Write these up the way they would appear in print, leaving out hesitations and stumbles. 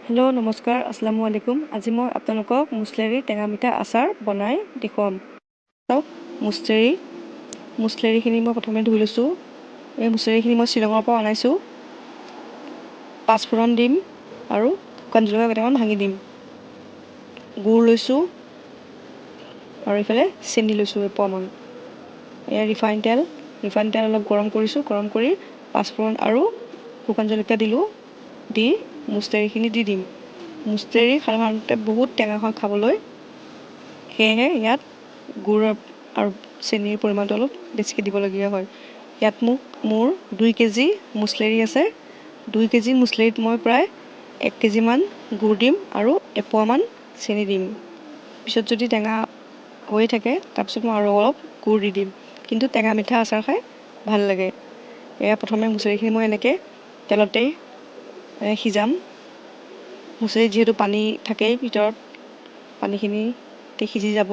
Hello' নমস্কাৰ, আসসালামু আলাইকুম। আজি মই আপোনালোকক মুছলেৰি টেঙা মিঠা আচাৰ বনাই দেখুৱাম। চাওক, মুছলেৰিখিনি মই প্ৰথমে ধুই লৈছোঁ। এই মুছলেৰিখিনি মই শ্বিলঙৰ পৰা অনাইছোঁ। পাঁচফোৰণ দিম আৰু শুকান জলকীয়া কেইটামান ভাঙি দিম। গুড় লৈছোঁ আৰু এইফালে চেনি লৈছোঁ এপোৱামান। এয়া ৰিফাইন তেল অলপ গৰম কৰিছোঁ। গৰম কৰি পাঁচফোৰণ আৰু শুকান জলকীয়া দিলোঁ। দি মুছলেৰিখিনি দি দিম। মুছলেৰি সাধাৰণতে বহুত টেঙা হয় খাবলৈ, সেয়েহে ইয়াত গুড় আৰু চেনিৰ পৰিমাণটো অলপ বেছিকৈ দিবলগীয়া হয়। ইয়াত মোৰ 2 কেজি মুছলেৰি আছে। 2 কেজি মুছলেৰিত মই প্ৰায় 1 কেজিমান গুড় দিম আৰু এপোৱামান চেনি দিম। পিছত যদি টেঙা হৈ থাকে তাৰপিছত মই আৰু অলপ গুড় দি দিম। কিন্তু টেঙা মিঠা আচাৰ খাই ভাল লাগে। এয়া প্ৰথমে মুছলেৰিখিনি মই এনেকৈ তেলতেই সিজাম। মুছলেৰিত যিহেতু পানী থাকেই ভিতৰত, পানীখিনি সিজি যাব।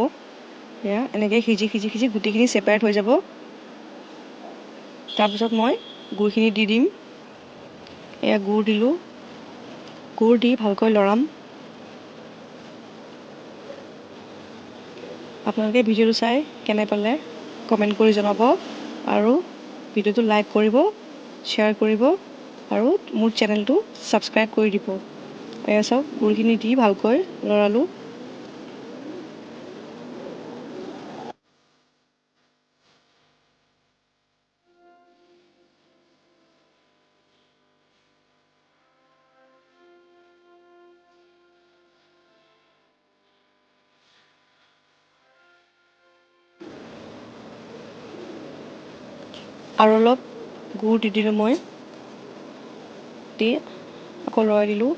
এয়া এনেকৈ সিজি গুটিখিনি ছেপাৰেট হৈ যাব। তাৰপিছত মই গুড়খিনি দি দিম। এয়া গুড় দিলোঁ। গুড় দি ভালকৈ লৰাম। আপোনালোকে ভিডিঅ'টো চাই কেনে পালে কমেণ্ট কৰি জনাব আৰু ভিডিঅ'টো লাইক কৰিব, শ্বেয়াৰ কৰিব আৰু মোৰ চেনেলটো ছাবস্ক্ৰাইব কৰি দিব। এয়া চাওক, গুড়খিনি দি ভালকৈ লৰালোঁ। আৰু অলপ গুড় দি দিলোঁ মই। দি আকৌ লৰাই দিলোঁ।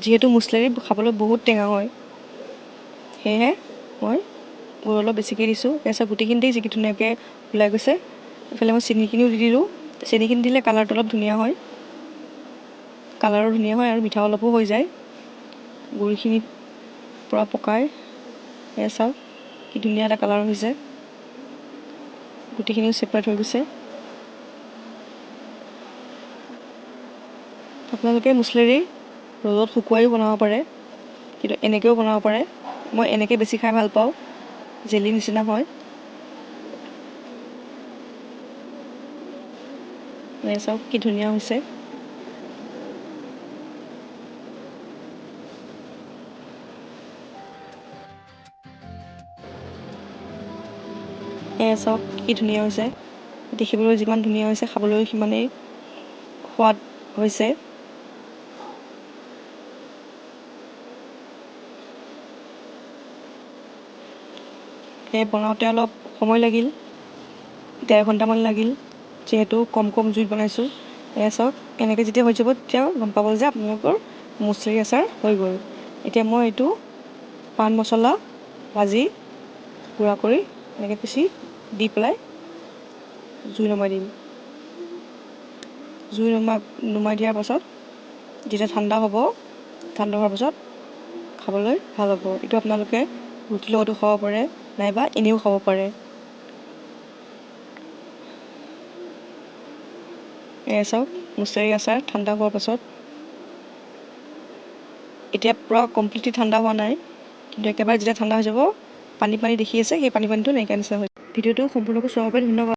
যিহেতু মুছলেৰি খাবলৈ বহুত টেঙা হয়, সেয়েহে মই গুড় অলপ বেছিকৈ দিছোঁ। তাৰপিছত গুটিখিনি দি যিকি ধুনীয়াকৈ ওলাই গৈছে। এইফালে মই চেনিখিনিও দি দিলোঁ। চেনিখিনি দিলে কালাৰটো অলপ ধুনীয়া হয়। কালাৰো ধুনীয়া হয় আৰু মিঠা অলপো হৈ যায়। গুড়খিনি পূৰা পকাই এয়া চাওক কি ধুনীয়া এটা কালাৰ হৈছে। গুটিখিনিও ছেপাৰেট হৈ গৈছে। আপোনালোকে মুছলেৰি ৰ'দত শুকুৱাইও বনাব পাৰে, কিন্তু এনেকৈও বনাব পাৰে। মই এনেকৈ বেছি খাই ভাল পাওঁ, জেলি নিচিনা হয়। এয়া চাওক কি ধুনীয়া হৈছে। এয়া চাওক কি ধুনীয়া হৈছে। দেখিবলৈ যিমান ধুনীয়া হৈছে, খাবলৈ সিমানেই সোৱাদ হৈছে। সেয়ে বনাওঁতে অলপ সময় লাগিল, 1.5 ঘণ্টামান লাগিল, যিহেতু কম জুইত বনাইছোঁ। এয়া চাওক, এনেকৈ যেতিয়া হৈ যাব তেতিয়া গম পাব যে আপোনালোকৰ মুছলেৰি আচাৰ হৈ গ'ল। এতিয়া মই এইটো পাণ মছলা ভাজি গুড়া কৰি এনেকৈ পিচি দি পেলাই জুই নমাই দিম। জুই নুমাই দিয়াৰ পাছত যেতিয়া ঠাণ্ডা হ'ব, ঠাণ্ডা হোৱাৰ পাছত খাবলৈ ভাল হ'ব। এইটো আপোনালোকে ৰুটিৰ লগতো খাব পাৰে, নাইবা এনেও খাব পাৰে। এয়া চাওক, মুছলেৰি আচাৰ ঠাণ্ডা হোৱাৰ পাছত এতিয়া পূৰা কমপ্লিটলি ঠাণ্ডা হোৱা নাই, কিন্তু একেবাৰে যেতিয়া ঠাণ্ডা হৈ যাব, পানী দেখি আছে, সেই পানীটো নাইকিয়া নিচিনা হৈ যাব। ভিডিঅ'টো সম্পূৰ্ণকৈ চোৱাৰ বাবে ধন্যবাদ।